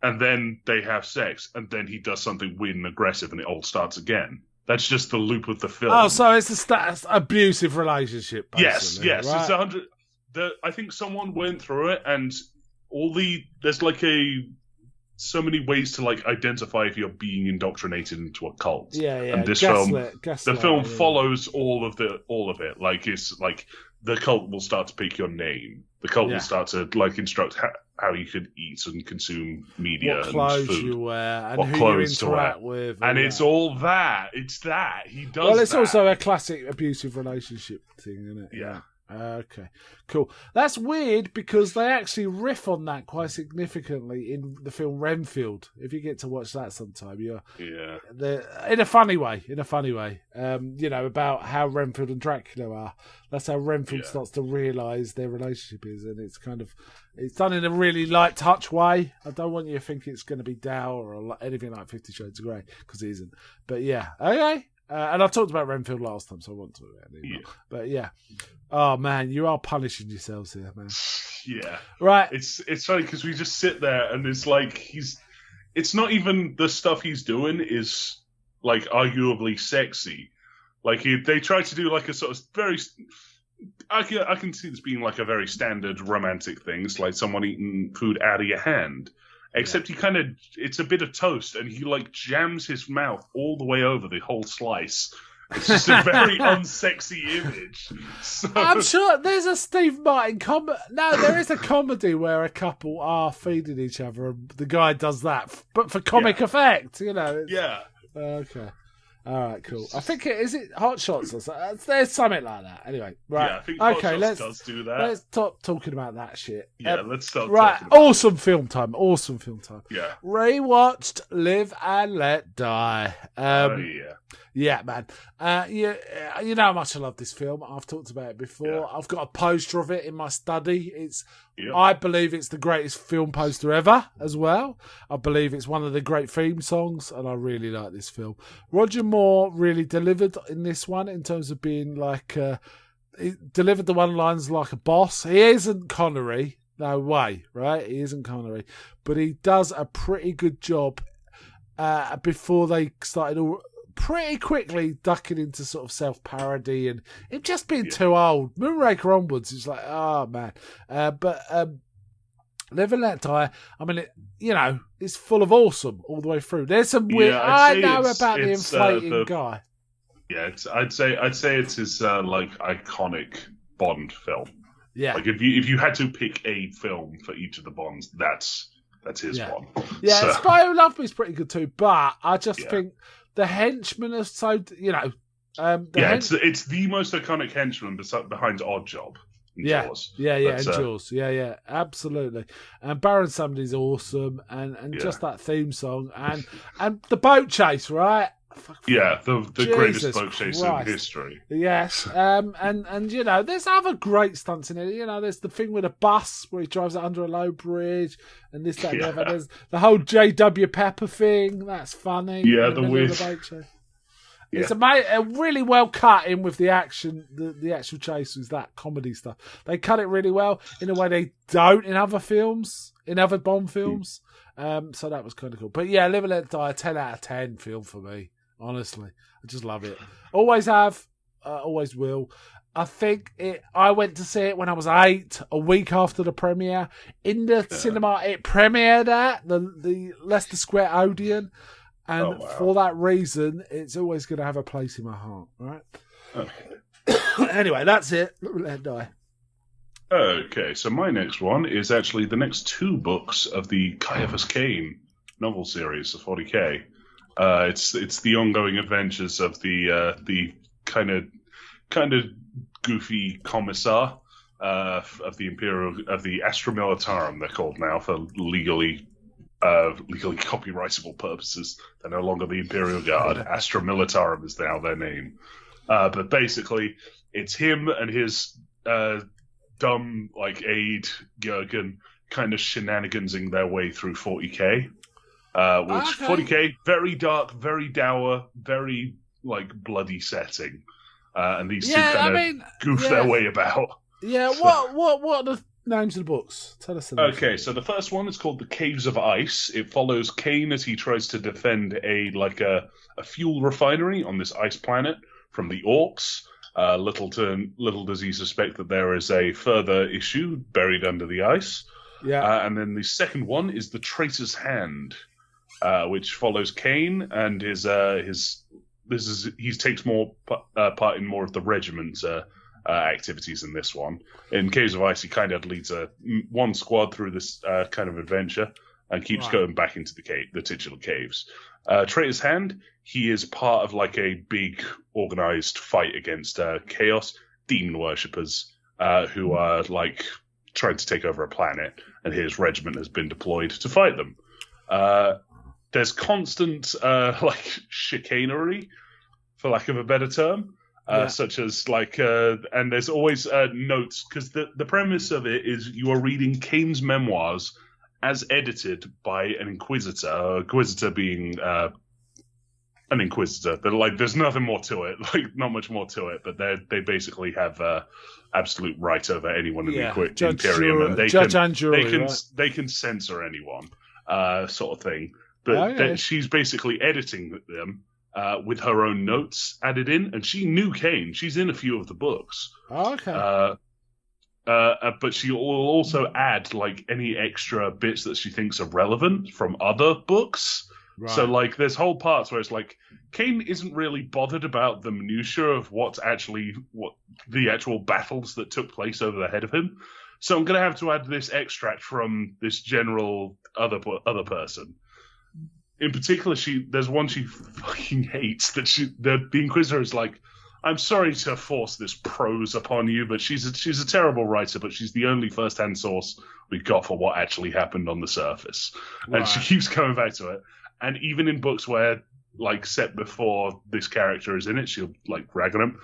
And then they have sex, and then he does something weird and aggressive, and it all starts again. That's just the loop of the film. Oh, so it's a abusive relationship. Yes, basically, yes. right? It's 100. I think someone went through it, and there's like so many ways to like identify if you're being indoctrinated into a cult. Yeah. And this Gaslit, the film yeah. follows all of it. Like it's like the cult will start to pick your name. The cult Yeah. will start to like instruct how you can eat and consume media What clothes and food. you wear and What who you clothes to interact wear. with. And all it's that. all that. It's that. He does Well, it's that. also a classic abusive relationship thing, isn't it? Yeah. Okay, cool. That's weird because they actually riff on that quite significantly in the film Renfield. If you get to watch that sometime, Yeah. in a funny way. About how Renfield and Dracula are. That's how Renfield Yeah. starts to realise their relationship is, and it's done in a really light touch way. I don't want you to think it's going to be dour or anything like 50 Shades of Grey because it isn't. But yeah, okay. And I talked about Renfield last time, so I won't talk about it anymore. Yeah. But yeah. Oh, man, you are punishing yourselves here, man. Yeah. Right. It's funny because we just sit there and it's like it's not even the stuff he's doing is like arguably sexy. Like they try to do like a sort of very. I can see this being like a very standard romantic thing. It's like someone eating food out of your hand. Except it's a bit of toast, and he like jams his mouth all the way over the whole slice. It's just a very unsexy image. So, I'm sure there's a Steve Martin comedy. No, there is a comedy where a couple are feeding each other, and the guy does that, but for comic effect, yeah. Okay. All right, cool. I think is it Hot Shots or something? There's something like that. Anyway, right. Yeah, I think Hot okay, Shots does do that. Let's stop talking about that shit. Yeah, let's stop right, talking about awesome film time. Awesome film time. Yeah. Rewatched Live and Let Die. Yeah. Yeah, man. You know how much I love this film. I've talked about it before. Yeah. I've got a poster of it in my study. Yep. I believe it's the greatest film poster ever as well. I believe it's one of the great theme songs, and I really like this film. Roger Moore really delivered in this one in terms of being like... he delivered the one-liners like a boss. He isn't Connery. No way, right? He isn't Connery. But he does a pretty good job before they started pretty quickly ducking into sort of self-parody and it just being too old. Moonraker onwards, it's like, oh, man. But Live and Let Die, I mean, it's full of awesome all the way through. There's some weird... I know about the inflating guy. Yeah, I'd say it's his iconic Bond film. Yeah. Like if you had to pick a film for each of the Bonds, that's his one. Yeah, so. Spy Who Loved Me is pretty good too, but I just think the henchmen are so it's the most iconic henchman behind Oddjob. Jaws. And Jaws. Yeah, absolutely. And Baron Samedi's awesome, and just that theme song and the boat chase, right? Yeah, the greatest boat chase in history. Yes, and there's other great stunts in it. There's the thing with a bus where he drives it under a low bridge, and this, that, and the other. There's the whole J.W. Pepper thing. That's funny. Yeah, the weird. It's really well cut in with the action. The actual chase was that comedy stuff. They cut it really well in a way they don't in other films, in other Bond films. So that was kind of cool. But yeah, Live and Let Die, 10 out of 10 film for me. Honestly, I just love it. Always have, always will. I think I went to see it when I was 8, a week after the premiere. In the cinema, it premiered at the Leicester Square Odeon. And for that reason, it's always going to have a place in my heart, right? Okay. Anyway, that's it. Let Die. Okay, so my next one is actually the next 2 books of the Caiaphas Cain novel series, the 40K. It's the ongoing adventures of the kind of goofy commissar of the Astra Militarum, they're called now for legally copyrightable purposes. They're no longer the Imperial Guard. Astra Militarum is now their name. But basically, it's him and his dumb aide Jurgen kind of shenanigansing their way through 40K. 40K, very dark, very dour, very bloody setting, and these two kind of goof their way about. Yeah, what are the names of the books? Tell us. Okay, so the first one is called The Caves of Ice. It follows Cain as he tries to defend a fuel refinery on this ice planet from the Orcs. Little does he suspect that there is a further issue buried under the ice. Yeah, and then the second one is The Traitor's Hand. Which follows Cain and he takes more part in more of the regiment's activities in this one. In Caves of Ice, he kind of leads one squad through this kind of adventure and keeps going back into the titular caves. Traitor's Hand, he is part of a big organized fight against Chaos demon worshippers who are trying to take over a planet, and his regiment has been deployed to fight them. There's constant chicanery, for lack of a better term, such as and there's always notes, because the premise of it is you are reading Cain's memoirs as edited by an inquisitor. Inquisitor being an inquisitor. There's nothing more to it, not much more to it, but they basically have absolute right over anyone in the Imperium, and they can censor anyone, sort of thing. But she's basically editing them with her own notes added in, and she knew Cain. She's in a few of the books. Oh, okay. But she will also add any extra bits that she thinks are relevant from other books. Right. So there's whole parts where it's Cain isn't really bothered about the minutiae of what the actual battles that took place over the head of him. So I'm going to have to add this extract from this general other person. in particular, there's one she fucking hates that the Inquisitor is like, I'm sorry to force this prose upon you, but she's a terrible writer, but she's the only first-hand source we got for what actually happened on the surface. Right. And she keeps coming back to it. And even in books where, like, set before this character is in it, she'll, like, rag on him.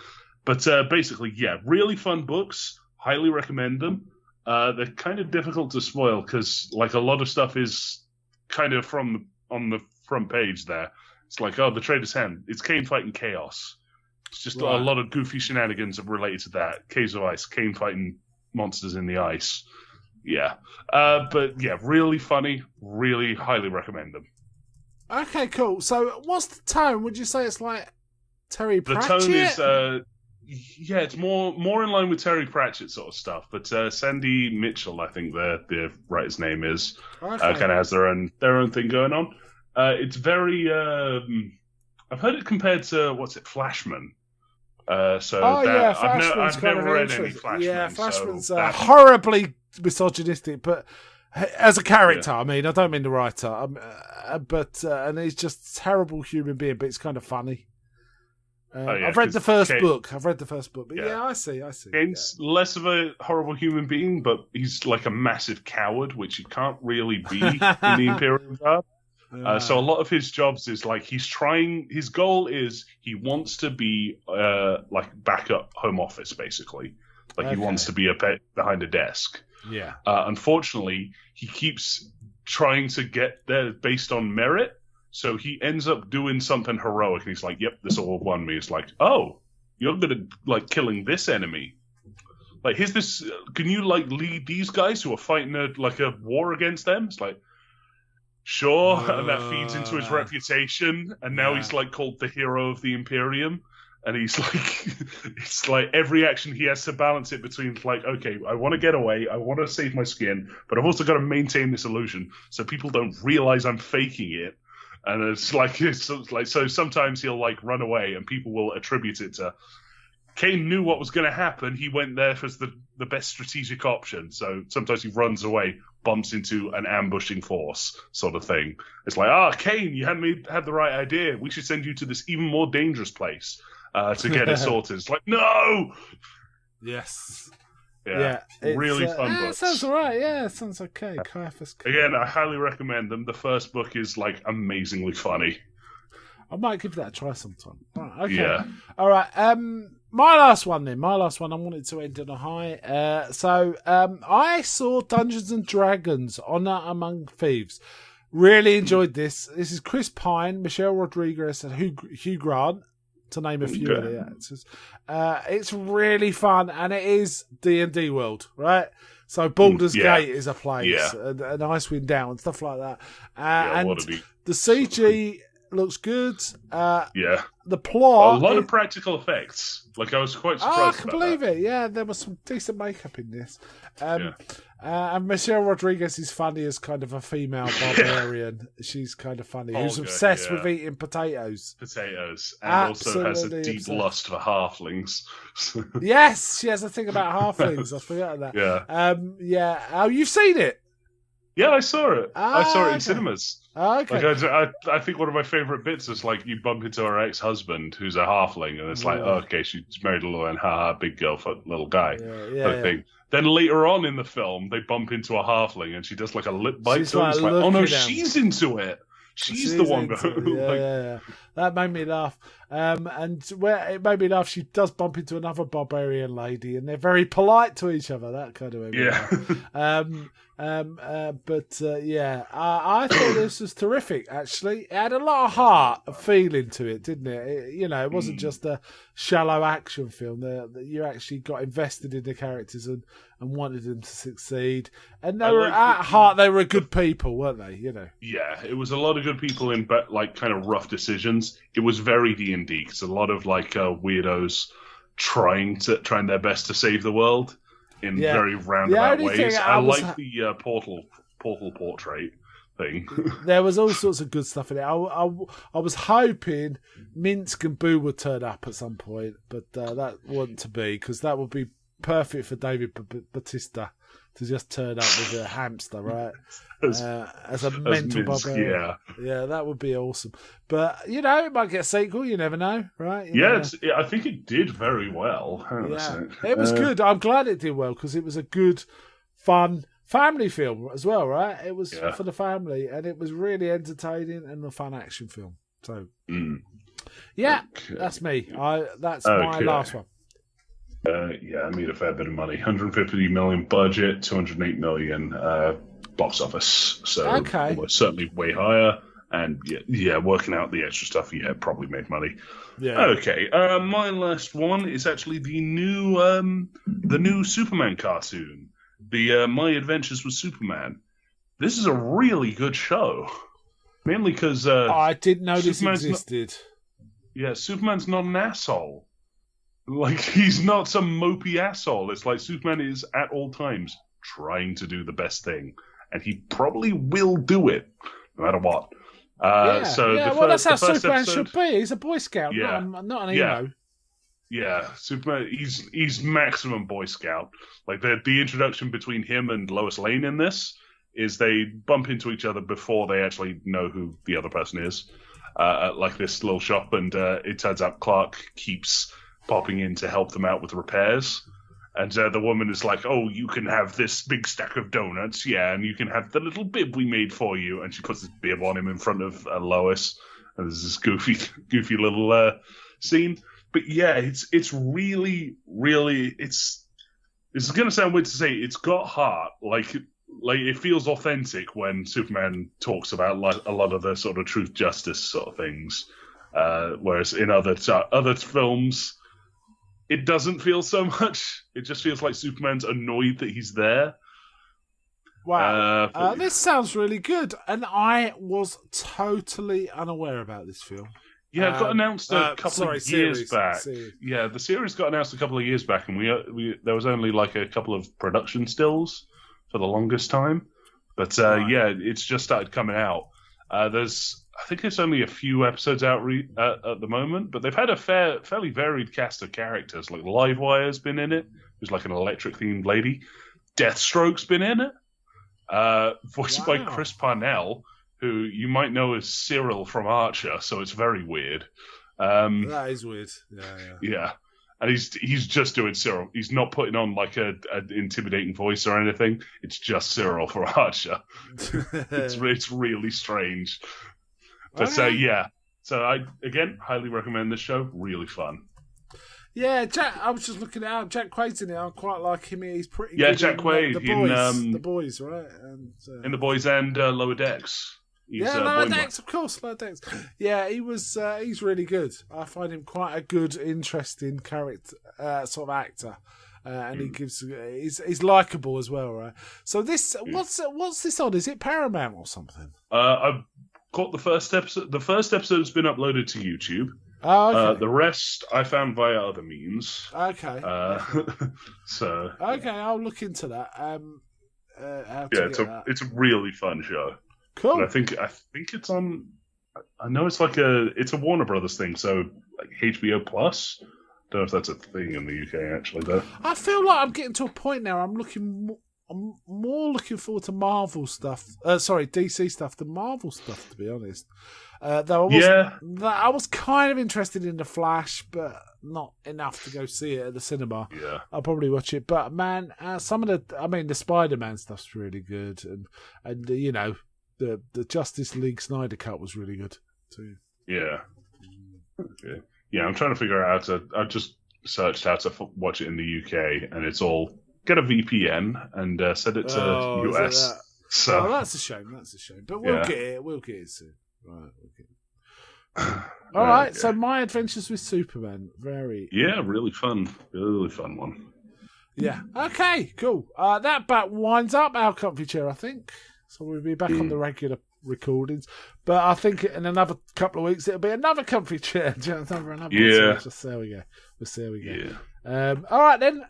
But basically, yeah, really fun books. Highly recommend them. They're kind of difficult to spoil because, like, a lot of stuff is kind of on the front page there. It's like, oh, the Trader's Hand. It's Kane fighting Chaos. It's just a lot of goofy shenanigans related to that. Caves of Ice, Kane fighting monsters in the ice. Yeah. But yeah, really funny. Really highly recommend them. Okay, cool. So what's the tone? Would you say it's like Terry Pratchett? The tone is, yeah, it's more in line with Terry Pratchett sort of stuff. But Sandy Mitchell, I think the writer's name is, kind of has their own thing going on. It's very... I've heard it compared to, Flashman. Flashman's I've never read any Flashman. Yeah, Flashman's horribly misogynistic, but as a character, I mean, I don't mean the writer, and he's just a terrible human being, but it's kind of funny. I've read the first book. But yeah, I see. Kane's less of a horrible human being, but he's like a massive coward, which he can't really be in the Imperial Guard. So a lot of his jobs is like his goal is he wants to be like backup home office, basically. Like he wants to be behind a desk. Yeah. Unfortunately, he keeps trying to get there based on merit. So he ends up doing something heroic and he's like, yep, this all won me. It's like, oh, you're good at like killing this enemy. Like, here's this, can you like lead these guys who are fighting a war against them? It's like, sure, and that feeds into his reputation, and now he's like called the hero of the Imperium, and he's like, it's like every action he has to balance it between like, okay, I want to get away, I want to save my skin, but I've also got to maintain this illusion so people don't realize I'm faking it, and it's like so sometimes he'll like run away, and people will attribute it to Kane knew what was going to happen. He went there for the best strategic option. So sometimes he runs away, bumps into an ambushing force sort of thing. It's like, Kane, you had the right idea. We should send you to this even more dangerous place to get it sorted. It's like, no! Yes. Yeah. Really fun books. Sounds all right. Yeah, sounds okay. Caiaphas. Again, I highly recommend them. The first book is like amazingly funny. I might give that a try sometime. Right, okay. Yeah. All right. My last one, I wanted to end on a high. So I saw Dungeons and Dragons: Honor Among Thieves. Really enjoyed this. This is Chris Pine, Michelle Rodriguez, and Hugh Grant, to name a few of the actors. It's really fun, and it is D&D world, right? So Baldur's Gate is a place, and Icewind Dale and stuff like that. And the CG looks good. The plot, a lot of practical effects. Like, I was quite surprised. I can believe it. Yeah, there was some decent makeup in this. And Michelle Rodriguez is funny as kind of a female barbarian. She's kind of funny. Who's obsessed with eating potatoes. And also has a deep lust for halflings. Yes, she has a thing about halflings. I forgot that. Yeah. Oh, you've seen it? Yeah, I saw it. I saw it in cinemas. Okay. Like, I think one of my favourite bits is like you bump into her ex-husband who's a halfling, and it's like, okay, she's married a little and big girl for little guy. Thing. Then later on in the film, they bump into a halfling, and she does like a lip bite. It's like, oh no, she's into it. She's the one. Yeah. That made me laugh. And where it made me laugh, she does bump into another barbarian lady, and they're very polite to each other. That kind of made me laugh. I thought this was terrific. Actually, it had a lot of heart, of feeling to it, didn't it? It wasn't just a shallow action film. You actually got invested in the characters and wanted them to succeed. And they were at heart, they were good people, weren't they? Yeah, it was a lot of good people in like kind of rough decisions. It was very D&D because a lot of like weirdos trying their best to save the world in very roundabout ways. I like the portal portrait thing. There was all sorts of good stuff in it. I was hoping Minsk and Boo would turn up at some point, but that wasn't to be, because that would be perfect for David Batista to just turn up with a hamster, right? As a mental barbarian. Yeah, that would be awesome. But, it might get a sequel. You never know, right? I think it did very well. It was good. I'm glad it did well because it was a good, fun family film as well, right? It was for the family, and it was really entertaining and a fun action film. So, that's me. That's my last one. I made a fair bit of money. 150 million budget, 208 million box office. So it was certainly way higher. And working out the extra stuff, probably made money. Yeah. Okay. My last one is actually the new Superman cartoon, the My Adventures with Superman. This is a really good show, mainly because I didn't know this existed. Superman's not an asshole. Like, he's not some mopey asshole. It's like Superman is at all times trying to do the best thing, and he probably will do it no matter what. That's how Superman should be. He's a Boy Scout, not an emo. Yeah, Superman. He's maximum Boy Scout. Like the introduction between him and Lois Lane in this is they bump into each other before they actually know who the other person is. At like this little shop, and it turns out Clark keeps popping in to help them out with repairs. And the woman is like, "Oh, you can have this big stack of donuts, and you can have the little bib we made for you." And she puts this bib on him in front of Lois, and there's this goofy little scene. But it's really, really, this is going to sound weird to say, it's got heart. Like it feels authentic when Superman talks about like a lot of the sort of truth, justice sort of things. Whereas in other films, it doesn't feel so much. It just feels like Superman's annoyed that he's there. Wow. This sounds really good. And I was totally unaware about this film. Yeah, it got announced a couple of years back. Yeah, the series got announced a couple of years back, and we there was only like a couple of production stills for the longest time. But it's just started coming out. I think there's only a few episodes out at the moment, but they've had a fairly varied cast of characters. Like Livewire's been in it, who's like an electric-themed lady. Deathstroke's been in it, voiced by Chris Parnell, who you might know as Cyril from Archer, so it's very weird. That is weird. Yeah. And he's just doing Cyril. He's not putting on like an intimidating voice or anything. It's just Cyril for Archer. It's really strange. But so I again highly recommend this show. Really fun. Yeah, Jack. I was just looking it up. Jack Quaid's in it. I quite like him. He's pretty good. Jack Quaid in The Boys, right? And, in The Boys and Lower Decks. Lower Decks, of course, Lower Decks. Yeah, he was. He's really good. I find him quite a good, interesting character, sort of actor, and he gives. He's likable as well, right? So this, what's this on? Is it Paramount or something? I've caught the first episode. The first episode's been uploaded to YouTube. Oh, okay. The rest I found via other means. Okay. So. Okay, I'll look into that. It's a really fun show. Cool. But I think it's on. I know it's like it's a Warner Brothers thing, so like HBO Plus. Don't know if that's a thing in the UK actually, though. I feel like I'm getting to a point now. I'm more looking forward to Marvel stuff. DC stuff than Marvel stuff, to be honest. Though I was kind of interested in The Flash, but not enough to go see it at the cinema. Yeah, I'll probably watch it. But man, the Spider-Man stuff's really good, and the Justice League Snyder Cut was really good too. Yeah. Okay. Yeah, I'm trying to figure out I just searched how to watch it in the UK, and it's all get a VPN and set it to US. So that's a shame. But we'll get it. We'll get it soon. Right. Okay. All right. So My Adventures with Superman. Really fun one. Yeah. Okay. Cool. That about winds up our comfy chair, I think. So we'll be back on the regular recordings, but I think in another couple of weeks it'll be another comfy chair. Another one. Just there we go. We'll see how we go. Yeah. All right then.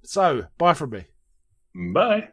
So bye from me. Bye.